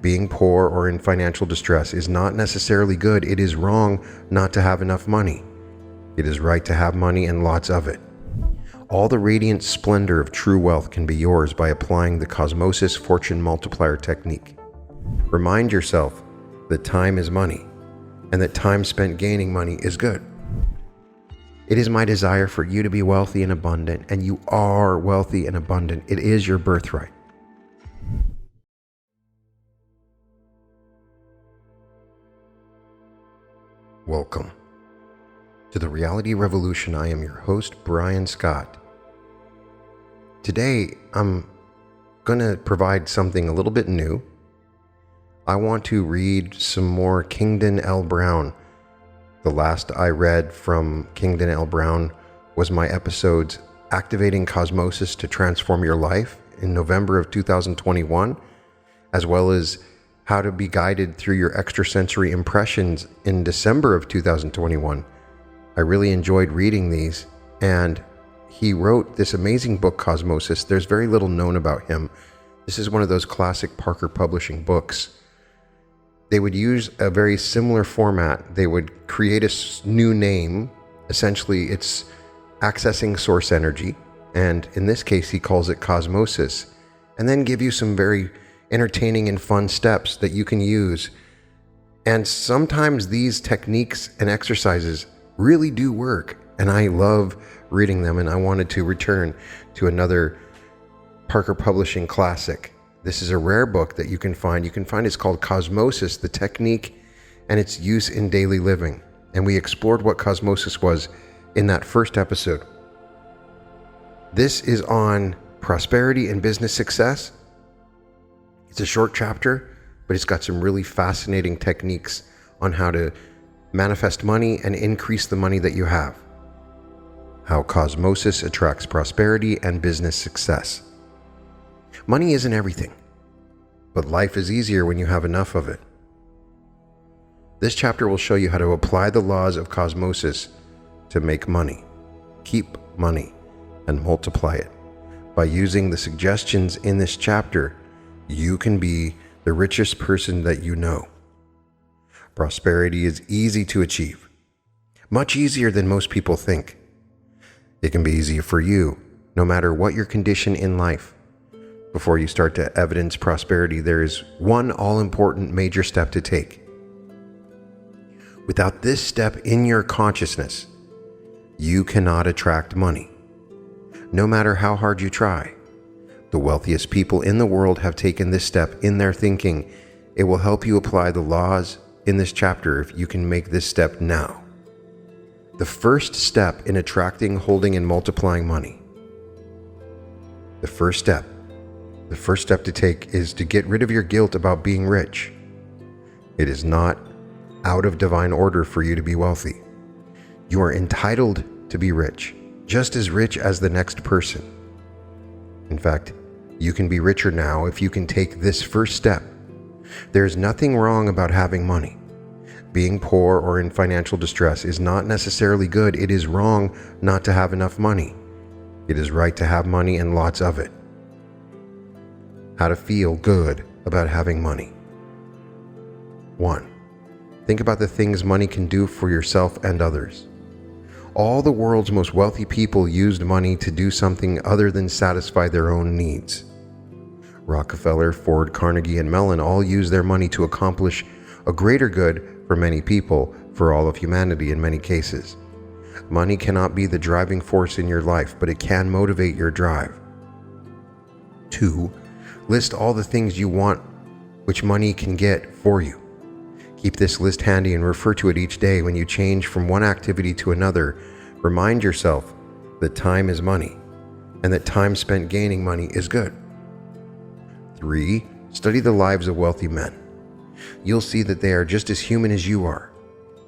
Being poor or in financial distress is not necessarily good. It is wrong not to have enough money. It is right to have money and lots of it. All the radiant splendor of true wealth can be yours by applying the Cosmosis fortune multiplier technique. Remind yourself that time is money, and that time spent gaining money is good. It is my desire for you to be wealthy and abundant, and you are wealthy and abundant. It is your birthright. Welcome to the Reality Revolution. I am your host, Brian Scott. Today, I'm going to provide something a little bit new. I want to read some more Kingdon L. Brown. The last I read from Kingdon L. Brown was my episodes Activating Cosmosis to Transform Your Life in November of 2021, as well as How to Be Guided Through Your Extrasensory Impressions in December of 2021. I really enjoyed reading these, and he wrote this amazing book, Cosmosis. There's very little known about him. This is one of those classic Parker Publishing books. They would use a very similar format. They would create a new name. Essentially, it's accessing source energy, and in this case, he calls it Cosmosis, and then give you some very entertaining and fun steps that you can use. And sometimes these techniques and exercises really do work, and I love reading them, and I wanted to return to another Parker Publishing classic. This is a rare book that you can find. It's called Cosmosis, the Technique and Its Use in Daily Living. And we explored what Cosmosis was in that first episode. This is on prosperity and business success. It's a short chapter, but it's got some really fascinating techniques on how to manifest money and increase the money that you have. How Cosmosis attracts prosperity and business success. Money isn't everything, but life is easier when you have enough of it. This chapter will show you how to apply the laws of Cosmosis to make money, keep money, and multiply it. By using the suggestions in this chapter, you can be the richest person that you know. Prosperity is easy to achieve, much easier than most people think. It can be easier for you, no matter what your condition in life. Before you start to evidence prosperity, there is one all-important major step to take. Without this step in your consciousness, you cannot attract money, no matter how hard you try. The wealthiest people in the world have taken this step in their thinking. It will help you apply the laws in this chapter if you can make this step now. The first step in attracting, holding, and multiplying money. The first step to take is to get rid of your guilt about being rich. It is not out of divine order for you to be wealthy. You are entitled to be rich, just as rich as the next person. In fact, you can be richer now if you can take this first step. There is nothing wrong about having money. Being poor or in financial distress is not necessarily good. It is wrong not to have enough money. It is right to have money and lots of it. How to feel good about having money. 1. Think about the things money can do for yourself and others. All the world's most wealthy people used money to do something other than satisfy their own needs. Rockefeller, Ford, Carnegie, and Mellon all used their money to accomplish a greater good for many people, for all of humanity in many cases. Money cannot be the driving force in your life, but it can motivate your drive. 2. List all the things you want which money can get for you. Keep this list handy and refer to it each day when you change from one activity to another. Remind yourself that time is money and that time spent gaining money is good. 3. Study the lives of wealthy men. You'll see that they are just as human as you are.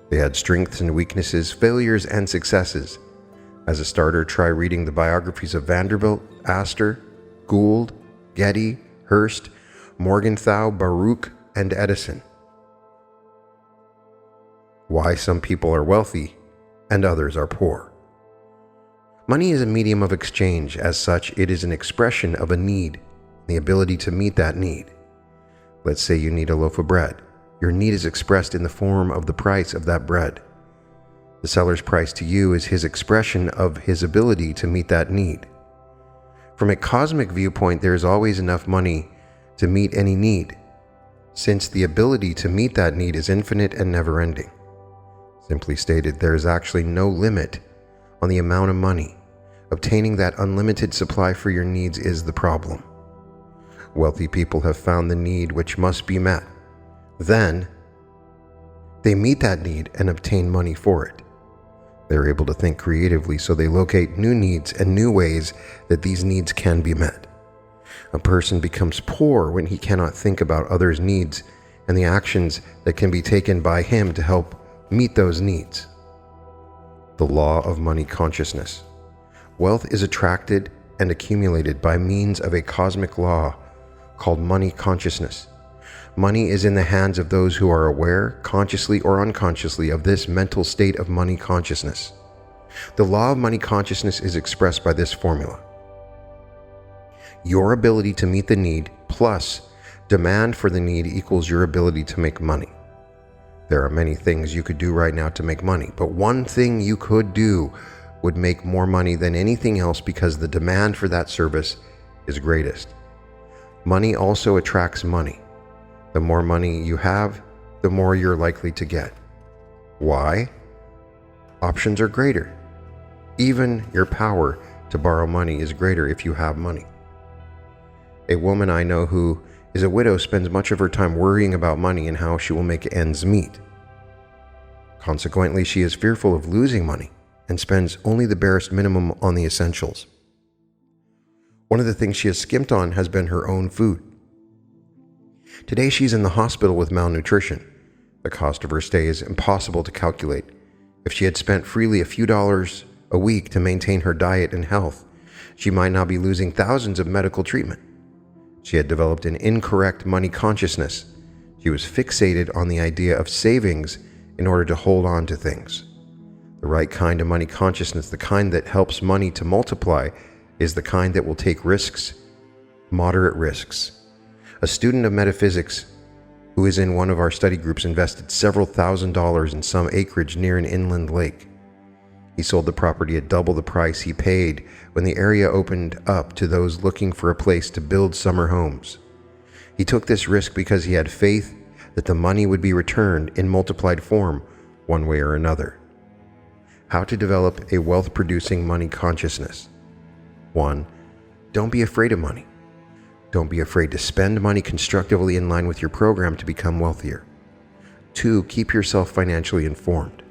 They had strengths and weaknesses, failures and successes. As a starter, try reading the biographies of Vanderbilt, Astor, Gould, Getty, Hearst, Morgenthau, Baruch, and Edison. Why some people are wealthy and others are poor. Money is a medium of exchange. As such, it is an expression of a need, the ability to meet that need. Let's say you need a loaf of bread. Your need is expressed in the form of the price of that bread. The seller's price to you is his expression of his ability to meet that need. From a cosmic viewpoint, there is always enough money to meet any need, since the ability to meet that need is infinite and never-ending. Simply stated, there is actually no limit on the amount of money. Obtaining that unlimited supply for your needs is the problem. Wealthy people have found the need which must be met. Then, they meet that need and obtain money for it. They're able to think creatively, so they locate new needs and new ways that these needs can be met. A person becomes poor when he cannot think about others' needs and the actions that can be taken by him to help meet those needs. The law of money consciousness. Wealth is attracted and accumulated by means of a cosmic law called money consciousness. Money is in the hands of those who are aware, consciously or unconsciously, of this mental state of money consciousness. The law of money consciousness is expressed by this formula. Your ability to meet the need plus demand for the need equals your ability to make money. There are many things you could do right now to make money, but one thing you could do would make more money than anything else because the demand for that service is greatest. Money also attracts money. The more money you have, the more you're likely to get. Why? Options are greater. Even your power to borrow money is greater if you have money. A woman I know who is a widow spends much of her time worrying about money and how she will make ends meet. Consequently, she is fearful of losing money and spends only the barest minimum on the essentials. One of the things she has skimped on has been her own food. Today she's in the hospital with malnutrition. The cost of her stay is impossible to calculate. If she had spent freely a few dollars a week to maintain her diet and health, she might now be losing thousands of medical treatment. She had developed an incorrect money consciousness. She was fixated on the idea of savings in order to hold on to things. The right kind of money consciousness, the kind that helps money to multiply, is the kind that will take risks, moderate risks. A student of metaphysics who is in one of our study groups invested several $1,000s in some acreage near an inland lake. He sold the property at double the price he paid when the area opened up to those looking for a place to build summer homes. He took this risk because he had faith that the money would be returned in multiplied form one way or another. How to develop a wealth-producing money consciousness. 1. Don't be afraid of money. Don't be afraid to spend money constructively in line with your program to become wealthier. 2. Keep yourself financially informed.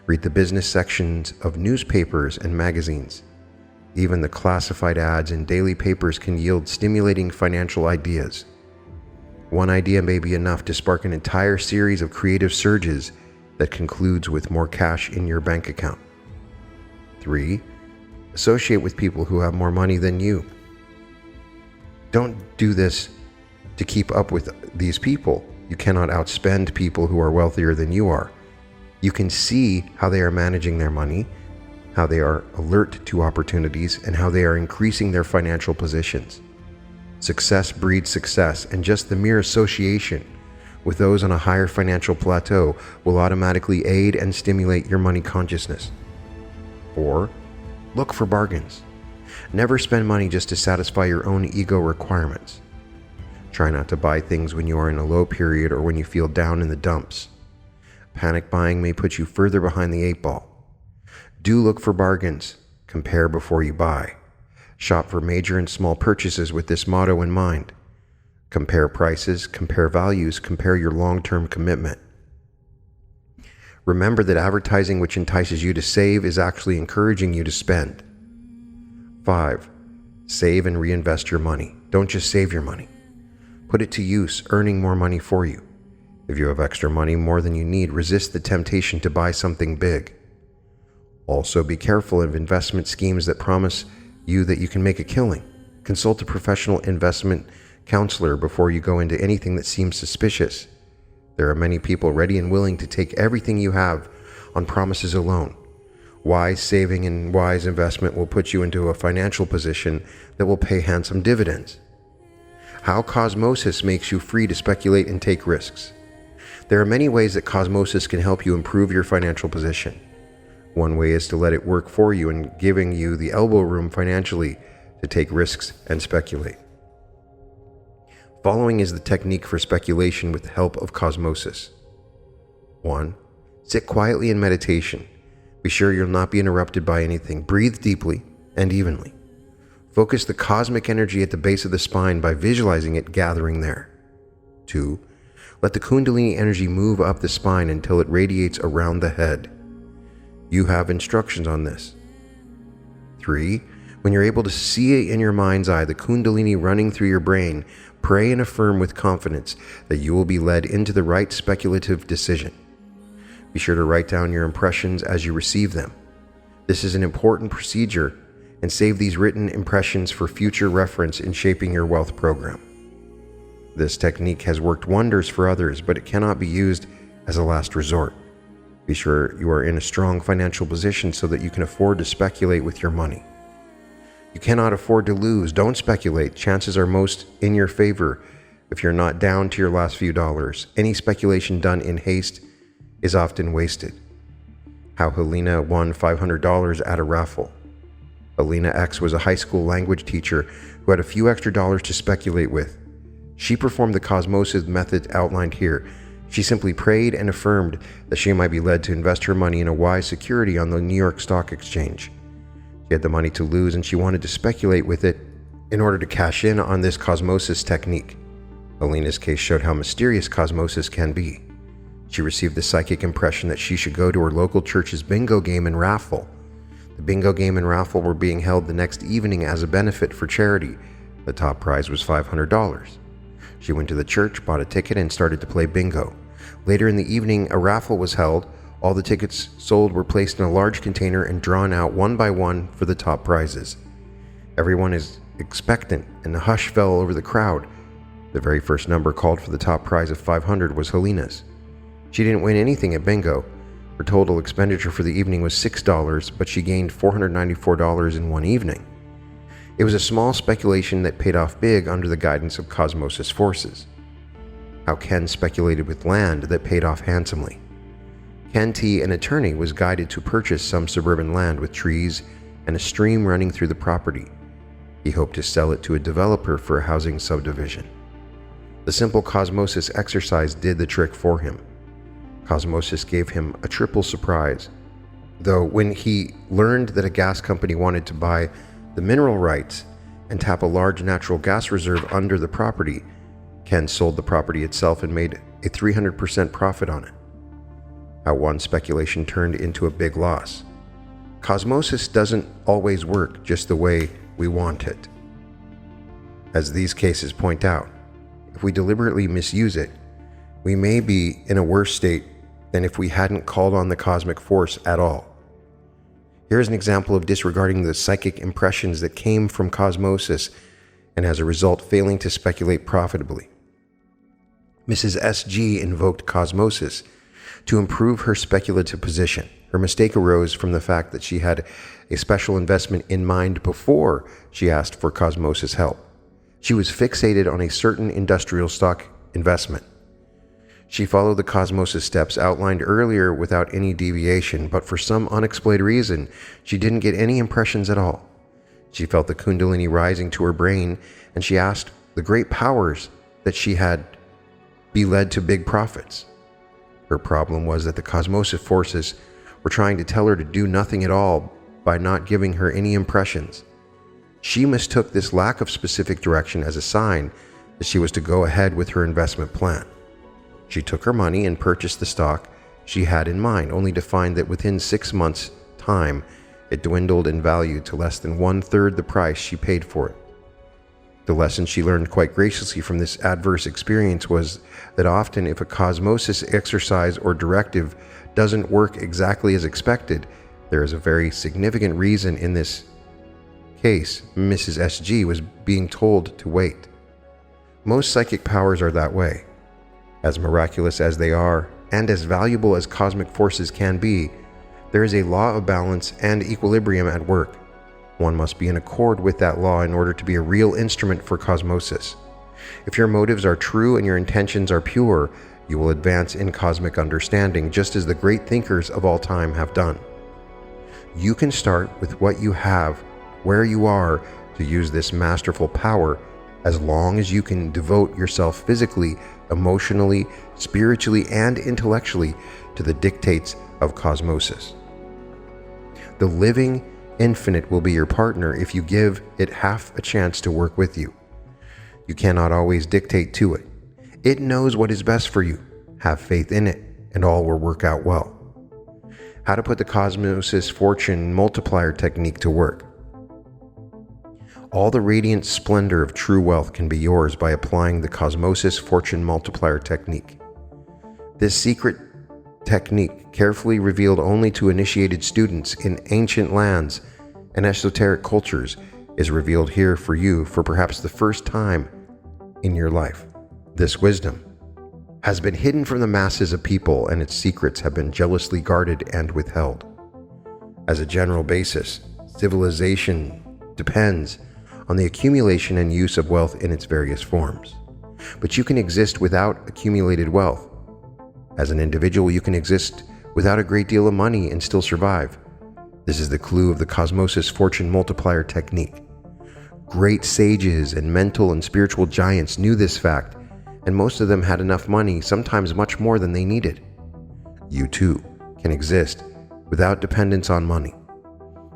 Read the business sections of newspapers and magazines. Even the classified ads in daily papers can yield stimulating financial ideas. One idea may be enough to spark an entire series of creative surges that concludes with more cash in your bank account. 3. Associate with people who have more money than you. Don't do this to keep up with these people. You cannot outspend people who are wealthier than you are. You can see how they are managing their money, how they are alert to opportunities, and how they are increasing their financial positions. Success breeds success, and just the mere association with those on a higher financial plateau will automatically aid and stimulate your money consciousness. 4. Look for bargains. Never spend money just to satisfy your own ego requirements. Try not to buy things when you are in a low period or when you feel down in the dumps. Panic buying may put you further behind the 8 ball. Do look for bargains. Compare before you buy. Shop for major and small purchases with this motto in mind. Compare prices, compare values, compare your long-term commitment. Remember that advertising which entices you to save is actually encouraging you to spend. 5. Save and reinvest your money. Don't just save your money. Put it to use, earning more money for you. If you have extra money more than you need, resist the temptation to buy something big. Also, be careful of investment schemes that promise you that you can make a killing. Consult a professional investment counselor before you go into anything that seems suspicious. There are many people ready and willing to take everything you have on promises alone. Wise saving and wise investment will put you into a financial position that will pay handsome dividends. How Cosmosis makes you free to speculate and take risks. There are many ways that Cosmosis can help you improve your financial position. One way is to let it work for you and giving you the elbow room financially to take risks and speculate. Following is the technique for speculation with the help of Cosmosis. 1. Sit quietly in meditation. Be sure you'll not be interrupted by anything. Breathe deeply and evenly. Focus the cosmic energy at the base of the spine by visualizing it gathering there. 2. Let the Kundalini energy move up the spine until it radiates around the head. You have instructions on this. 3. When you're able to see in your mind's eye the Kundalini running through your brain, pray and affirm with confidence that you will be led into the right speculative decision. Be sure to write down your impressions as you receive them. This is an important procedure, and save these written impressions for future reference in shaping your wealth program. This technique has worked wonders for others, but it cannot be used as a last resort. Be sure you are in a strong financial position so that you can afford to speculate with your money. You cannot afford to lose. Don't speculate. Chances are most in your favor if you're not down to your last few dollars. Any speculation done in haste is often wasted. How Helena won $500 at a raffle. Helena X was a high school language teacher who had a few extra dollars to speculate with. She performed the Cosmosis method outlined here. She simply prayed and affirmed that she might be led to invest her money in a wise security on the New York Stock Exchange. She had the money to lose and she wanted to speculate with it in order to cash in on this Cosmosis technique. Helena's case showed how mysterious Cosmosis can be. She received the psychic impression that she should go to her local church's bingo game and raffle. The bingo game and raffle were being held the next evening as a benefit for charity. The top prize was $500. She went to the church, bought a ticket, and started to play bingo. Later in the evening, a raffle was held. All the tickets sold were placed in a large container and drawn out one by one for the top prizes. Everyone is expectant, and a hush fell over the crowd. The very first number called for the top prize of $500 was Helena's. She didn't win anything at bingo. Her total expenditure for the evening was $6, but she gained $494 in one evening. It was a small speculation that paid off big under the guidance of Cosmosis forces. How Ken speculated with land that paid off handsomely. Ken T., an attorney, was guided to purchase some suburban land with trees and a stream running through the property. He hoped to sell it to a developer for a housing subdivision. The simple Cosmosis exercise did the trick for him. Cosmosis gave him a triple surprise. Though when he learned that a gas company wanted to buy the mineral rights and tap a large natural gas reserve under the property, Ken sold the property itself and made a 300% profit on it. How one speculation turned into a big loss. Cosmosis doesn't always work just the way we want it. As these cases point out, if we deliberately misuse it, we may be in a worse state than if we hadn't called on the cosmic force at all. Here is an example of disregarding the psychic impressions that came from Cosmosis and as a result failing to speculate profitably. Mrs. S.G. invoked Cosmosis to improve her speculative position. Her mistake arose from the fact that she had a special investment in mind before she asked for Cosmosis help. She was fixated on a certain industrial stock investment. She followed the Cosmosis steps outlined earlier without any deviation, but for some unexplained reason, she didn't get any impressions at all. She felt the Kundalini rising to her brain, and she asked the great powers that she had be led to big profits. Her problem was that the Cosmosis forces were trying to tell her to do nothing at all by not giving her any impressions. She mistook this lack of specific direction as a sign that she was to go ahead with her investment plan. She took her money and purchased the stock she had in mind, only to find that within 6 months' time, it dwindled in value to less than 1/3 the price she paid for it. The lesson she learned quite graciously from this adverse experience was that often if a Cosmosis exercise or directive doesn't work exactly as expected, there is a very significant reason. In this case, Mrs. S.G. was being told to wait. Most psychic powers are that way. As miraculous as they are, and as valuable as cosmic forces can be, there is a law of balance and equilibrium at work. One must be in accord with that law in order to be a real instrument for Cosmosis. If your motives are true and your intentions are pure, you will advance in cosmic understanding, just as the great thinkers of all time have done. You can start with what you have, where you are, to use this masterful power, as long as you can devote yourself physically, emotionally, spiritually, and intellectually to the dictates of Cosmosis. The living infinite will be your partner if you give it half a chance to work with you. You cannot always dictate to it. It knows what is best for you. Have faith in it, and all will work out well. How to put the Cosmosis fortune multiplier technique to work. All the radiant splendor of true wealth can be yours by applying the Cosmosis fortune multiplier technique. This secret technique, carefully revealed only to initiated students in ancient lands and esoteric cultures, is revealed here for you for perhaps the first time in your life. This wisdom has been hidden from the masses of people, and its secrets have been jealously guarded and withheld. As a general basis, civilization depends on the accumulation and use of wealth in its various forms. But you can exist without accumulated wealth. As an individual, you can exist without a great deal of money and still survive. This is the clue of the Cosmosis fortune multiplier technique. Great sages and mental and spiritual giants knew this fact, and most of them had enough money, sometimes much more than they needed. You too can exist without dependence on money.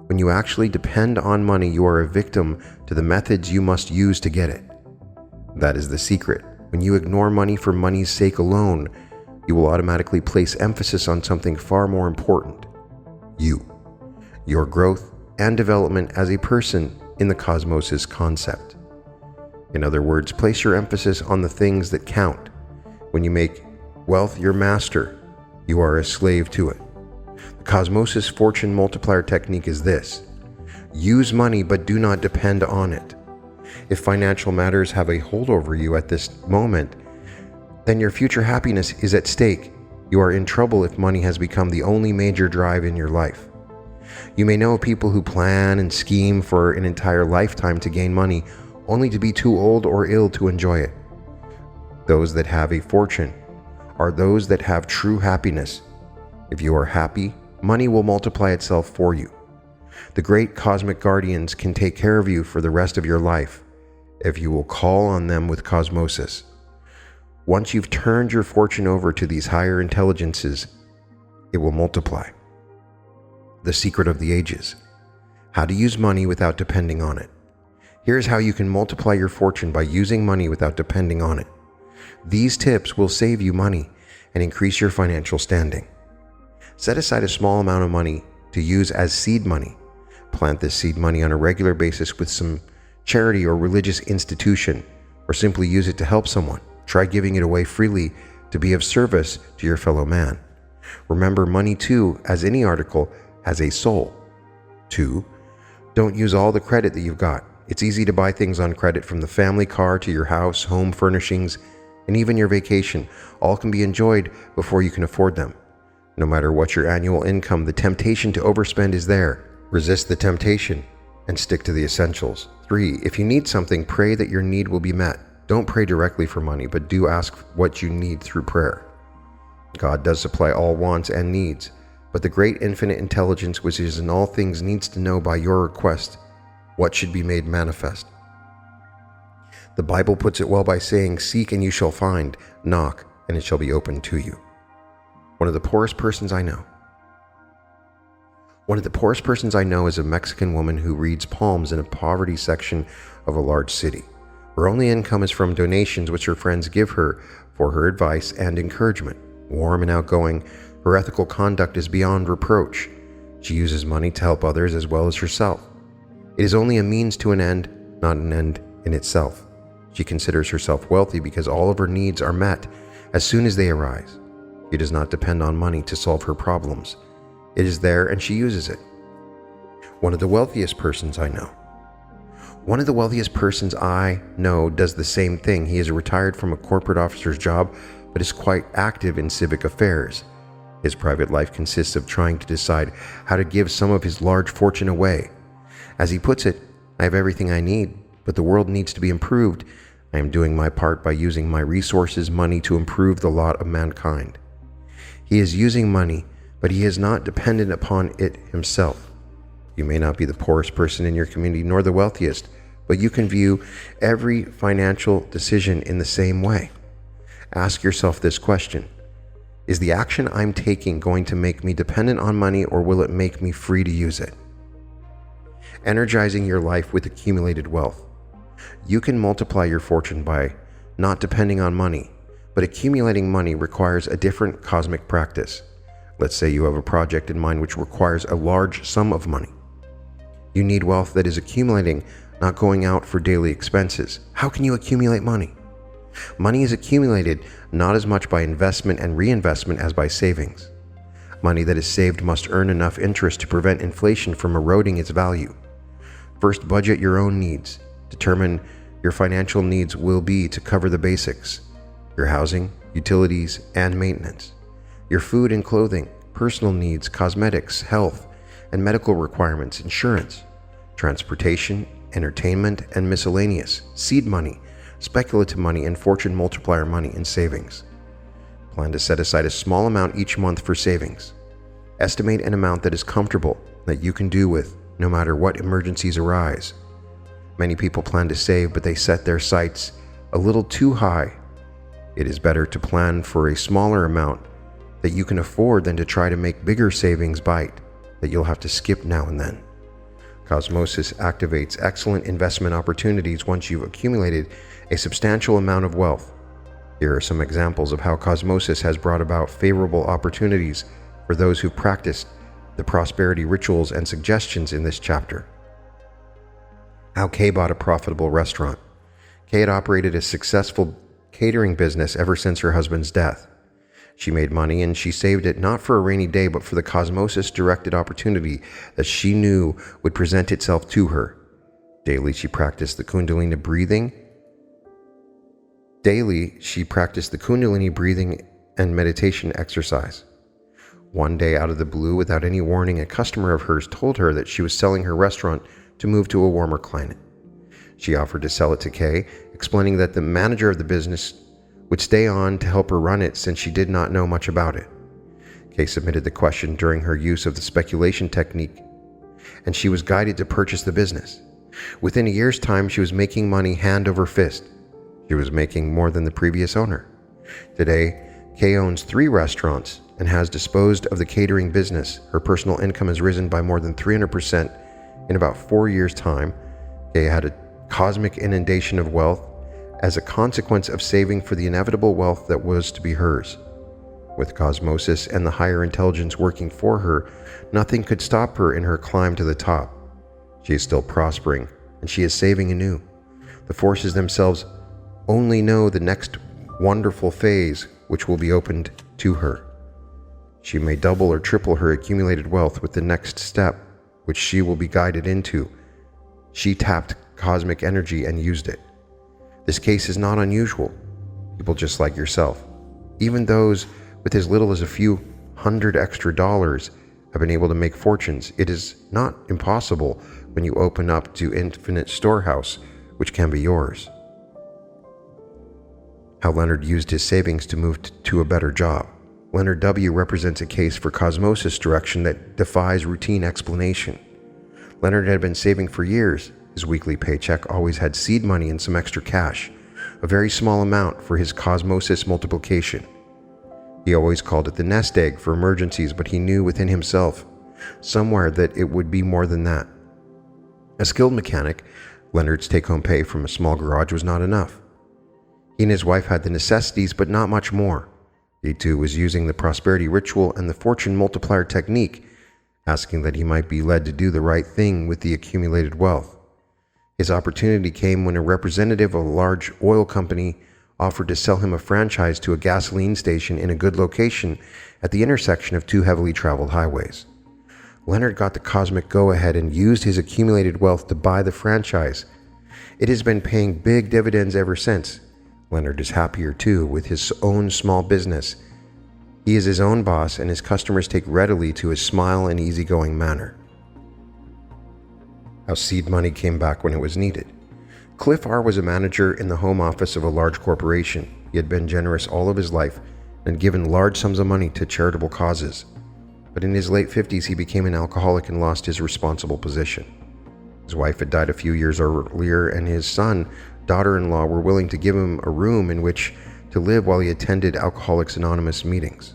When you actually depend on money, you are a victim to the methods you must use to get it. That is the secret. When you ignore money for money's sake alone, you will automatically place emphasis on something far more important: you, your growth and development as a person in the Cosmosis concept. In other words, place your emphasis on the things that count. When you make wealth your master, you are a slave to it. The Cosmosis fortune multiplier technique is this: use money, but do not depend on it. If financial matters have a hold over you at this moment, then your future happiness is at stake. You are in trouble if money has become the only major drive in your life. You may know people who plan and scheme for an entire lifetime to gain money, only to be too old or ill to enjoy it. Those that have a fortune are those that have true happiness. If you are happy, money will multiply itself for you. The great cosmic guardians can take care of you for the rest of your life if you will call on them with Cosmosis. Once you've turned your fortune over to these higher intelligences, it will multiply. The secret of the ages: how to use money without depending on it. Here's how you can multiply your fortune by using money without depending on it. These tips will save you money and increase your financial standing. Set aside a small amount of money to use as seed money. Plant this seed money on a regular basis with some charity or religious institution, or simply use it to help someone. Try giving it away freely to be of service to your fellow man. Remember, money too, as any article, has a soul. 2. Don't use all the credit that you've got. It's easy to buy things on credit, from the family car to your house, home furnishings, and even your vacation. All can be enjoyed before you can afford them. No matter what your annual income, the temptation to overspend is there. Resist the temptation and stick to the essentials. 3. If you need something, pray that your need will be met. Don't pray directly for money, but do ask what you need through prayer. God does supply all wants and needs, but the great infinite intelligence which is in all things needs to know by your request what should be made manifest. The Bible puts it well by saying, "Seek and you shall find, knock and it shall be opened to you." One of the poorest persons I know is a Mexican woman who reads palms in a poverty section of a large city. Her only income is from donations which her friends give her for her advice and encouragement. Warm and outgoing, her ethical conduct is beyond reproach. She uses money to help others as well as herself. It is only a means to an end, not an end in itself. She considers herself wealthy because all of her needs are met as soon as they arise. She does not depend on money to solve her problems. It is there and she uses it. One of the wealthiest persons I know does the same thing. He is retired from a corporate officer's job, but is quite active in civic affairs. His private life consists of trying to decide how to give some of his large fortune away. As he puts it, "I have everything I need, but the world needs to be improved. I am doing my part by using my resources, money, to improve the lot of mankind. He is using money, but he is not dependent upon it himself. You may not be the poorest person in your community nor the wealthiest, but you can view every financial decision in the same way. Ask yourself this question: is the action I'm taking going to make me dependent on money, or will it make me free to use it? Energizing your life with accumulated wealth. You can multiply your fortune by not depending on money, but accumulating money requires a different cosmic practice. Let's say you have a project in mind which requires a large sum of money. You need wealth that is accumulating, not going out for daily expenses. How can you accumulate money? Money is accumulated not as much by investment and reinvestment as by savings. Money that is saved must earn enough interest to prevent inflation from eroding its value. First, budget your own needs. Determine your financial needs will be to cover the basics: your housing, utilities, and maintenance, your food and clothing, personal needs, cosmetics, health and medical requirements, insurance, transportation, entertainment, and miscellaneous, seed money, speculative money, and fortune multiplier money in savings. Plan to set aside a small amount each month for savings. Estimate an amount that is comfortable, that you can do with no matter what emergencies arise. Many people plan to save, but they set their sights a little too high. It is better to plan for a smaller amount that you can afford than to try to make bigger savings bite that you'll have to skip now and then. Cosmosis activates excellent investment opportunities once you've accumulated a substantial amount of wealth. Here are some examples of how Cosmosis has brought about favorable opportunities for those who practiced the prosperity rituals and suggestions in this chapter. How Kay bought a profitable restaurant. Kay had operated a successful catering business ever since her husband's death. She made money, and she saved it not for a rainy day, but for the Cosmosis-directed opportunity that she knew would present itself to her. Daily, she practiced the Kundalini breathing and meditation exercise. One day, out of the blue, without any warning, a customer of hers told her that she was selling her restaurant to move to a warmer climate. She offered to sell it to Kay, explaining that the manager of the business would stay on to help her run it since she did not know much about it. Kay submitted the question during her use of the speculation technique, and she was guided to purchase the business. Within a year's time, she was making money hand over fist. She was making more than the previous owner. Today, Kay owns 3 restaurants and has disposed of the catering business. Her personal income has risen by more than 300% in about 4 years' time. Kay had a cosmic inundation of wealth as a consequence of saving for the inevitable wealth that was to be hers. With Cosmosis and the higher intelligence working for her, nothing could stop her in her climb to the top. She is still prospering, and she is saving anew. The forces themselves only know the next wonderful phase which will be opened to her. She may double or triple her accumulated wealth with the next step which she will be guided into. She tapped cosmic energy and used it. This case is not unusual. People just like yourself, even those with as little as a few $100 extra, have been able to make fortunes. It is not impossible when you open up to infinite storehouse, which can be yours. How Leonard used his savings to move to a better job. Leonard W. represents a case for Cosmosis direction that defies routine explanation. Leonard had been saving for years. His weekly paycheck always had seed money and some extra cash, a very small amount for his Cosmosis multiplication. He always called it the nest egg for emergencies, but he knew within himself somewhere that it would be more than that. A skilled mechanic, Leonard's take-home pay from a small garage was not enough. He and his wife had the necessities, but not much more. He too was using the prosperity ritual and the fortune multiplier technique, asking that he might be led to do the right thing with the accumulated wealth. His opportunity came when a representative of a large oil company offered to sell him a franchise to a gasoline station in a good location at the intersection of 2 heavily traveled highways. Leonard got the cosmic go-ahead and used his accumulated wealth to buy the franchise. It has been paying big dividends ever since. Leonard is happier too with his own small business. He is his own boss, and his customers take readily to his smile and easygoing manner. How seed money came back when it was needed. Cliff R. was a manager in the home office of a large corporation. He had been generous all of his life and given large sums of money to charitable causes. But in his late 50s, he became an alcoholic and lost his responsible position. His wife had died a few years earlier, and his son, daughter-in-law were willing to give him a room in which to live while he attended Alcoholics Anonymous meetings.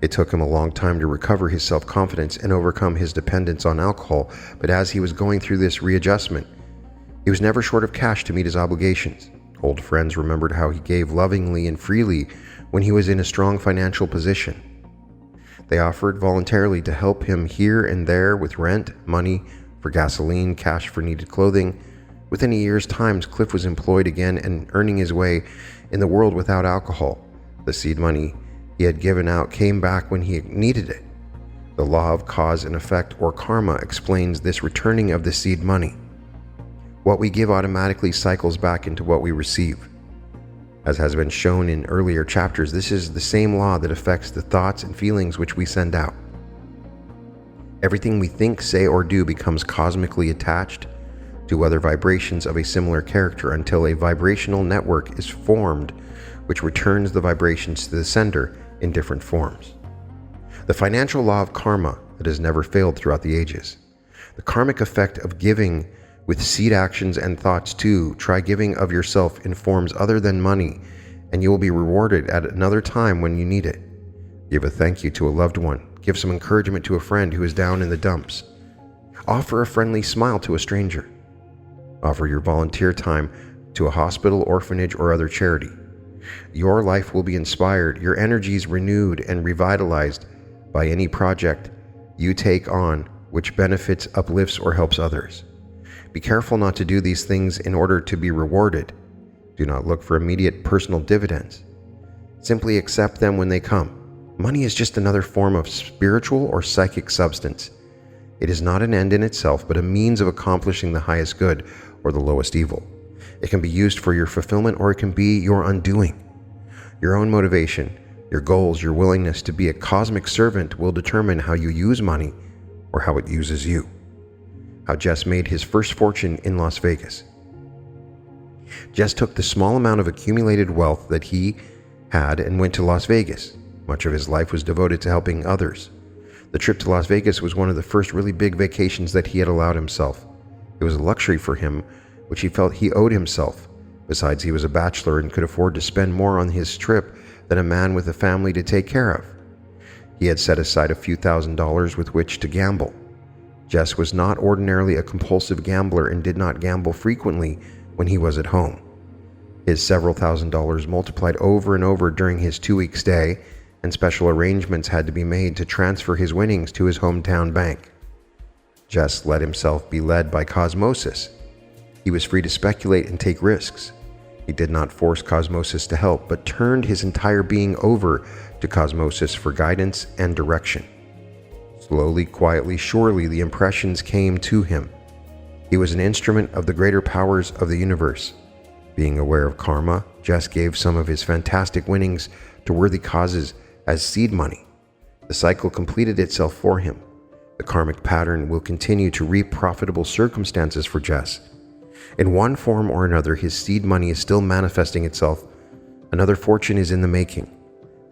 It took him a long time to recover his self-confidence and overcome his dependence on alcohol, but as he was going through this readjustment, he was never short of cash to meet his obligations. Old friends remembered how he gave lovingly and freely when he was in a strong financial position. They offered voluntarily to help him here and there with rent, money for gasoline, cash for needed clothing. Within a year's time, Cliff was employed again and earning his way in the world without alcohol. The seed money he had given out came back when he needed it. The law of cause and effect, or karma, explains this returning of the seed money. What we give automatically cycles back into what we receive. As has been shown in earlier chapters, this is the same law that affects the thoughts and feelings which we send out. Everything we think, say, or do becomes cosmically attached to other vibrations of a similar character until a vibrational network is formed which returns the vibrations to the sender in different forms. The financial law of karma that has never failed throughout the ages. The karmic effect of giving with seed actions and thoughts too. Try giving of yourself in forms other than money, and you will be rewarded at another time when you need it. Give a thank you to a loved one. Give some encouragement to a friend who is down in the dumps. Offer a friendly smile to a stranger. Offer your volunteer time to a hospital, orphanage, or other charity. Your life will be inspired, your energies renewed and revitalized by any project you take on which benefits, uplifts, or helps others. Be careful not to do these things in order to be rewarded. Do not look for immediate personal dividends. Simply accept them when they come. Money is just another form of spiritual or psychic substance. It is not an end in itself, but a means of accomplishing the highest good or the lowest evil. It can be used for your fulfillment, or it can be your undoing. Your own motivation, your goals, your willingness to be a cosmic servant will determine how you use money or how it uses you. How Jess made his first fortune in Las Vegas. Jess took the small amount of accumulated wealth that he had and went to Las Vegas. Much of his life was devoted to helping others. The trip to Las Vegas was one of the first really big vacations that he had allowed himself. It was a luxury for him, which he felt he owed himself. Besides, he was a bachelor and could afford to spend more on his trip than a man with a family to take care of. He had set aside a few $1,000s with which to gamble. Jess was not ordinarily a compulsive gambler and did not gamble frequently when he was at home. His several $1,000s multiplied over and over during his 2-week stay, and special arrangements had to be made to transfer his winnings to his hometown bank. Jess let himself be led by Cosmosis. He was free to speculate and take risks. He did not force Cosmosis to help, but turned his entire being over to Cosmosis for guidance and direction. Slowly, quietly, surely, the impressions came to him. He was an instrument of the greater powers of the universe. Being aware of karma, Jess gave some of his fantastic winnings to worthy causes as seed money. The cycle completed itself for him. The karmic pattern will continue to reap profitable circumstances for Jess. In one form or another, his seed money is still manifesting itself. Another fortune is in the making.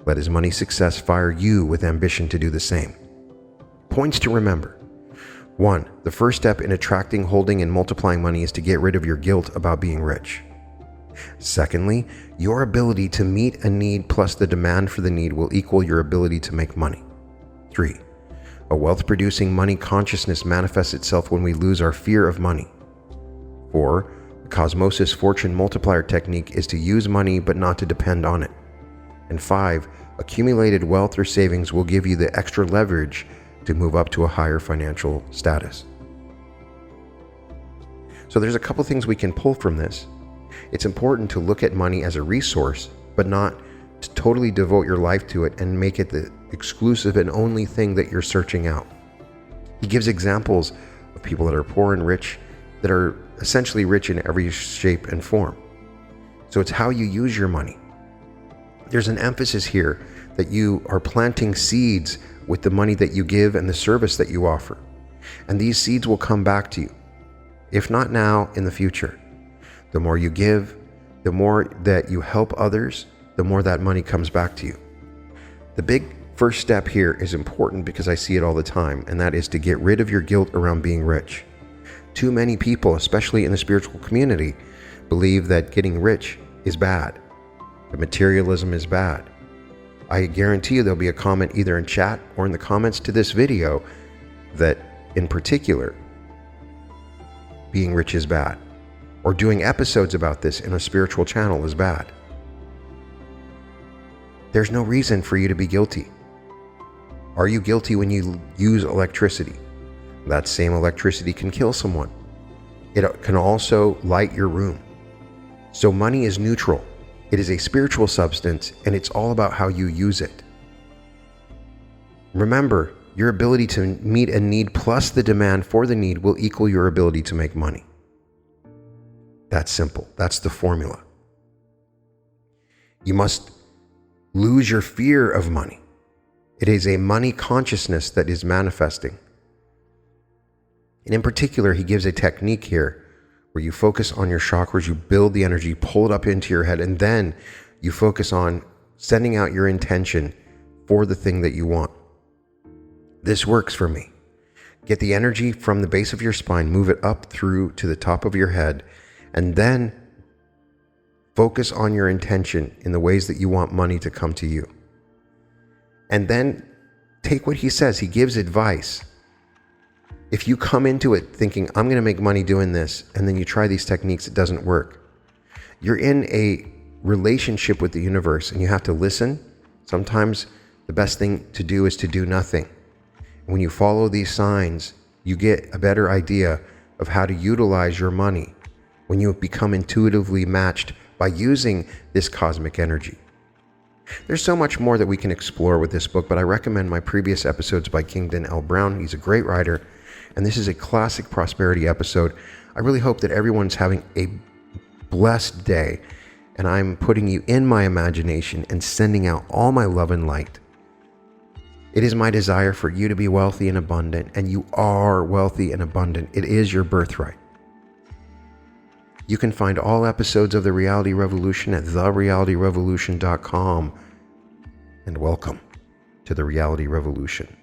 Let his money success fire you with ambition to do the same. Points to remember. 1. The first step in attracting, holding, and multiplying money is to get rid of your guilt about being rich. Secondly, your ability to meet a need plus the demand for the need will equal your ability to make money. 3. A wealth-producing money consciousness manifests itself when we lose our fear of money. 4. The Cosmosis fortune multiplier technique is to use money but not to depend on it. And 5. Accumulated wealth or savings will give you the extra leverage to move up to a higher financial status. So there's a couple things we can pull from this. It's important to look at money as a resource, but not to totally devote your life to it and make it the exclusive and only thing that you're searching out. He gives examples of people that are poor and rich, that are essentially rich in every shape and form. So it's how you use your money. There's an emphasis here that you are planting seeds with the money that you give and the service that you offer. And these seeds will come back to you. If not now, in the future. The more you give, the more that you help others, the more that money comes back to you. The big first step here is important because I see it all the time, and that is to get rid of your guilt around being rich. Too many people, especially in the spiritual community, believe that getting rich is bad, that materialism is bad. I guarantee you there'll be a comment either in chat or in the comments to this video that, in particular, being rich is bad, or doing episodes about this in a spiritual channel is bad. There's no reason for you to be guilty. Are you guilty when you use electricity? That same electricity can kill someone. It can also light your room. So money is neutral. It is a spiritual substance, and it's all about how you use it. Remember, your ability to meet a need plus the demand for the need will equal your ability to make money. That's simple. That's the formula. You must lose your fear of money. It is a money consciousness that is manifesting. And in particular, he gives a technique here where you focus on your chakras, you build the energy, pull it up into your head, and then you focus on sending out your intention for the thing that you want. This works for me. Get the energy from the base of your spine, move it up through to the top of your head, and then focus on your intention in the ways that you want money to come to you. And then take what he says. He gives advice. If you come into it thinking, I'm going to make money doing this, and then you try these techniques, it doesn't work. You're in a relationship with the universe and you have to listen. Sometimes the best thing to do is to do nothing. When you follow these signs, you get a better idea of how to utilize your money when you become intuitively matched by using this cosmic energy. There's so much more that we can explore with this book, but I recommend my previous episodes by Kingdon L. Brown. He's a great writer, and this is a classic prosperity episode. I really hope that everyone's having a blessed day, and I'm putting you in my imagination and sending out all my love and light. It is my desire for you to be wealthy and abundant, and you are wealthy and abundant. It is your birthright. You can find all episodes of The Reality Revolution at therealityrevolution.com. And welcome to The Reality Revolution.